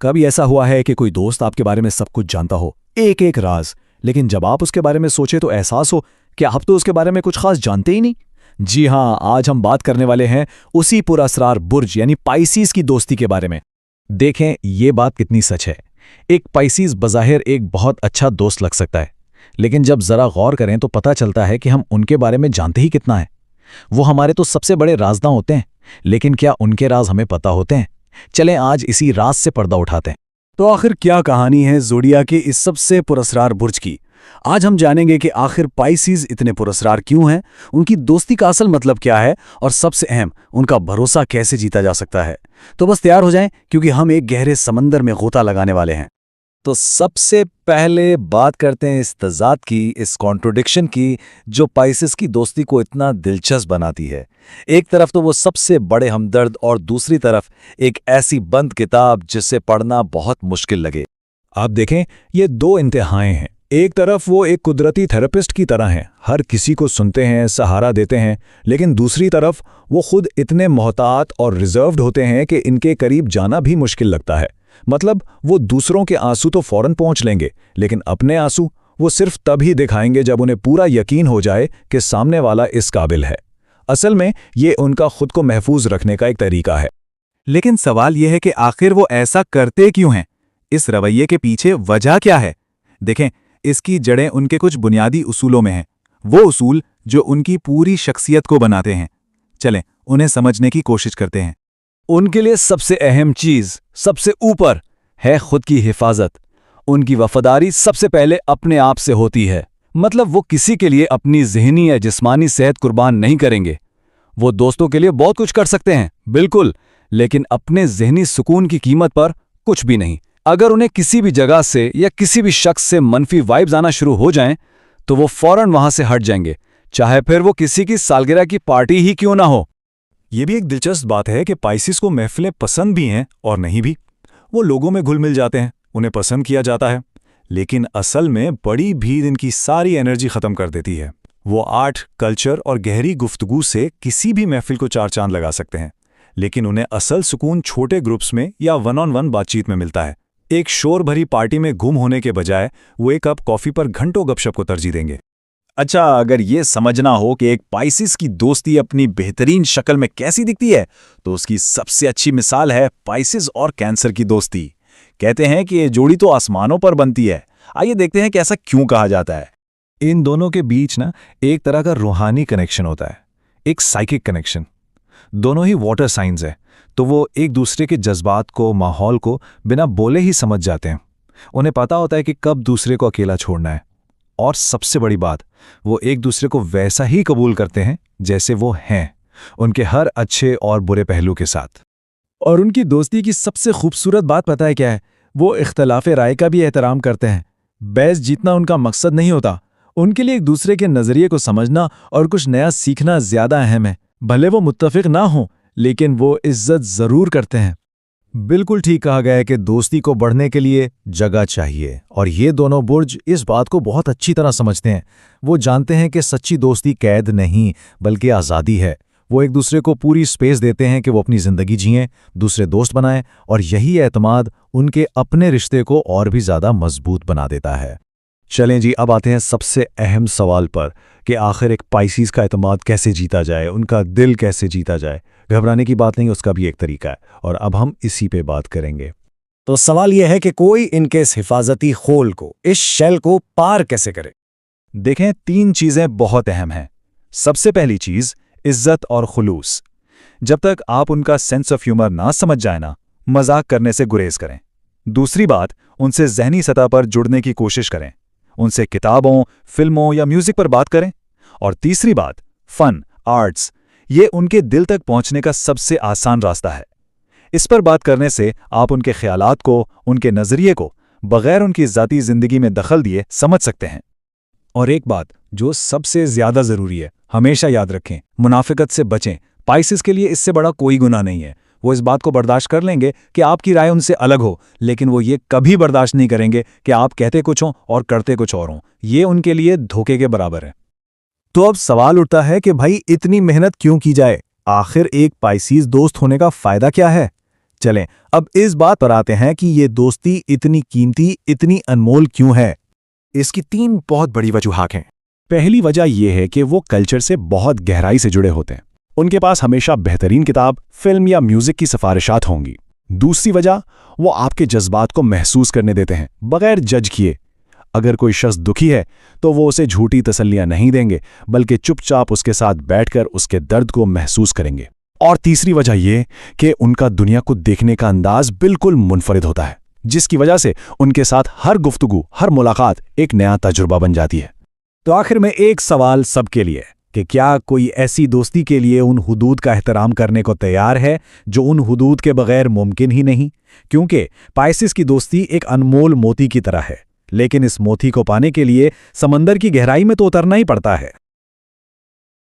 कभी ऐसा हुआ है कि कोई दोस्त आपके बारे में सब कुछ जानता हो, एक एक राज, लेकिन जब आप उसके बारे में सोचे तो एहसास हो कि आप तो उसके बारे में कुछ खास जानते ही नहीं। जी हाँ, आज हम बात करने वाले हैं उसी पुरअसरार बुर्ज यानी पाइसीज की दोस्ती के बारे में। देखें ये बात कितनी सच है। एक पाइसीज बज़ाहिर एक बहुत अच्छा दोस्त लग सकता है, लेकिन जब जरा गौर करें तो पता चलता है कि हम उनके बारे में जानते ही कितना है। वो हमारे तो सबसे बड़े राजदां होते हैं, लेकिन क्या उनके राज हमें पता होते हैं? चलें आज इसी राज से पर्दा उठाते हैं। तो आखिर क्या कहानी है ज़ोडिया के इस सबसे पुरअसरार बुर्ज की? आज हम जानेंगे कि आखिर पाइसीज इतने पुरअसरार क्यों हैं, उनकी दोस्ती का असल मतलब क्या है और सबसे अहम, उनका भरोसा कैसे जीता जा सकता है। तो बस तैयार हो जाएं, क्योंकि हम एक गहरे समंदर में गोता लगाने वाले हैं। तो सबसे पहले बात करते हैं इस तज़ाद की, इस कॉन्ट्रोडिक्शन की, जो पाइसेस की दोस्ती को इतना दिलचस्प बनाती है। एक तरफ तो वो सबसे बड़े हमदर्द और दूसरी तरफ एक ऐसी बंद किताब जिसे पढ़ना बहुत मुश्किल लगे। आप देखें, ये दो इंतहाएं हैं। एक तरफ वो एक कुदरती थेरेपिस्ट की तरह हैं, हर किसी को सुनते हैं, सहारा देते हैं, लेकिन दूसरी तरफ वो खुद इतने मोहतात और रिजर्व्ड होते हैं कि इनके करीब जाना भी मुश्किल लगता है। मतलब वो दूसरों के आंसू तो फौरन पहुंच लेंगे, लेकिन अपने आंसू वो सिर्फ तभी दिखाएंगे जब उन्हें पूरा यकीन हो जाए कि सामने वाला इस काबिल है। असल में ये उनका खुद को महफूज रखने का एक तरीका है। लेकिन सवाल यह है कि आखिर वो ऐसा करते क्यों हैं? इस रवैये के पीछे वजह क्या है? देखें, इसकी जड़ें उनके कुछ बुनियादी उसूलों में हैं, वो उसूल जो उनकी पूरी शख्सियत को बनाते हैं। चलें उन्हें समझने की कोशिश करते हैं। उनके लिए सबसे अहम चीज, सबसे ऊपर, है खुद की हिफाजत। उनकी वफादारी सबसे पहले अपने आप से होती है। मतलब वो किसी के लिए अपनी ज़हनी या जिस्मानी सेहत कुर्बान नहीं करेंगे। वो दोस्तों के लिए बहुत कुछ कर सकते हैं, बिल्कुल, लेकिन अपने ज़हनी सुकून की कीमत पर कुछ भी नहीं। अगर उन्हें किसी भी जगह से या किसी भी शख्स से मनफी वाइब्स आना शुरू हो जाएं, तो वो फौरन वहां से हट जाएंगे, चाहे फिर वो किसी की सालगिरह की पार्टी ही क्यों ना हो। ये भी एक दिलचस्प बात है कि पाइसिस को महफिलें पसंद भी हैं और नहीं भी। वो लोगों में घुल मिल जाते हैं, उन्हें पसंद किया जाता है, लेकिन असल में बड़ी भीड़ इनकी सारी एनर्जी खत्म कर देती है। वो आर्ट, कल्चर और गहरी गुफ्तगू से किसी भी महफिल को चार चांद लगा सकते हैं, लेकिन उन्हें असल सुकून छोटे ग्रुप्स में या वन ऑन वन बातचीत में मिलता है। एक शोर भरी पार्टी में गुम होने के बजाय वो एक कप कॉफी पर घंटों गपशप को तरजीह देंगे। अच्छा, अगर ये समझना हो कि एक पाइसिस की दोस्ती अपनी बेहतरीन शक्ल में कैसी दिखती है, तो उसकी सबसे अच्छी मिसाल है पाइसिस और कैंसर की दोस्ती। कहते हैं कि ये जोड़ी तो आसमानों पर बनती है। आइए देखते हैं कि ऐसा क्यों कहा जाता है। इन दोनों के बीच ना एक तरह का रूहानी कनेक्शन होता है, एक साइकिक कनेक्शन। दोनों ही वाटर साइंस है, तो वो एक दूसरे के जज्बात को, माहौल को बिना बोले ही समझ जाते हैं। उन्हें पता होता है कि कब दूसरे को अकेला छोड़ना है, और सबसे बड़ी बात, वो एक दूसरे को वैसा ही कबूल करते हैं जैसे वो हैं, उनके हर अच्छे और बुरे पहलू के साथ। और उनकी दोस्ती की सबसे खूबसूरत बात पता है क्या है? वो इख्तलाफ राय का भी एहतराम करते हैं। बहस जीतना उनका मकसद नहीं होता। उनके लिए एक दूसरे के नज़रिए को समझना और कुछ नया सीखना ज़्यादा अहम है। भले वो मुत्तफिक ना हो, लेकिन वो इज्जत ज़रूर करते हैं। बिल्कुल ठीक कहा गया है कि दोस्ती को बढ़ने के लिए जगह चाहिए, और ये दोनों बुर्ज इस बात को बहुत अच्छी तरह समझते हैं। वो जानते हैं कि सच्ची दोस्ती कैद नहीं बल्कि आज़ादी है। वो एक दूसरे को पूरी स्पेस देते हैं कि वो अपनी ज़िंदगी जिएं, दूसरे दोस्त बनाएं, और यही एतमाद उनके अपने रिश्ते को और भी ज़्यादा मजबूत बना देता है। चलें जी, अब आते हैं सबसे अहम सवाल पर कि आखिर एक पाइसीज का एतमाद कैसे जीता जाए, उनका दिल कैसे जीता जाए। घबराने की बात नहीं, उसका भी एक तरीका है, और अब हम इसी पे बात करेंगे। तो सवाल यह है कि कोई इनके इस हिफाजती खोल को, इस शेल को पार कैसे करे? देखें, तीन चीज़ें बहुत अहम हैं। सबसे पहली चीज़, इज्जत और खुलूस। जब तक आप उनका सेंस ऑफ ह्यूमर ना समझ जाए ना, मजाक करने से गुरेज करें। दूसरी बात, उनसे ज़हनी सतह पर जुड़ने की कोशिश करें। उनसे किताबों, फिल्मों या म्यूजिक पर बात करें। और तीसरी बात, फन, आर्ट्स, ये उनके दिल तक पहुंचने का सबसे आसान रास्ता है। इस पर बात करने से आप उनके ख्यालात को, उनके नज़रिए को, बगैर उनकी ज़ाती ज़िंदगी में दखल दिए समझ सकते हैं। और एक बात जो सबसे ज़्यादा ज़रूरी है, हमेशा याद रखें, मुनाफिकत से बचें। पाइसिस के लिए इससे बड़ा कोई गुनाह नहीं है। वो इस बात को बर्दाश्त कर लेंगे कि आपकी राय उनसे अलग हो, लेकिन वो ये कभी बर्दाश्त नहीं करेंगे कि आप कहते कुछ हों और करते कुछ और हों। ये उनके लिए धोखे के बराबर है। तो अब सवाल उठता है कि भाई इतनी मेहनत क्यों की जाए? आखिर एक पाइसीज दोस्त होने का फायदा क्या है? चलें, अब इस बात पर आते हैं कि ये दोस्ती इतनी कीमती, इतनी अनमोल क्यों है। इसकी 3 बहुत बड़ी वजूहात हैं। पहली वजह यह है कि वो कल्चर से बहुत गहराई से जुड़े होते हैं। उनके पास हमेशा बेहतरीन किताब, फिल्म या म्यूजिक की सिफारिशात होंगी। दूसरी वजह, वो आपके जज्बात को महसूस करने देते हैं, बगैर जज किए। अगर कोई शख्स दुखी है तो वो उसे झूठी तसल्लियां नहीं देंगे, बल्कि चुपचाप उसके साथ बैठकर उसके दर्द को महसूस करेंगे। और तीसरी वजह यह कि उनका दुनिया को देखने का अंदाज बिल्कुल मुनफरिद होता है, जिसकी वजह से उनके साथ हर गुफ्तगू, हर मुलाकात एक नया तजुर्बा बन जाती है। तो आखिर में एक सवाल सबके लिए कि क्या कोई ऐसी दोस्ती के लिए उन हुदूद का एहतराम करने को तैयार है जो उन हुदूद के बगैर मुमकिन ही नहीं? क्योंकि पाइसिस की दोस्ती एक अनमोल मोती की तरह है, लेकिन इस मोती को पाने के लिए समंदर की गहराई में तो उतरना ही पड़ता है।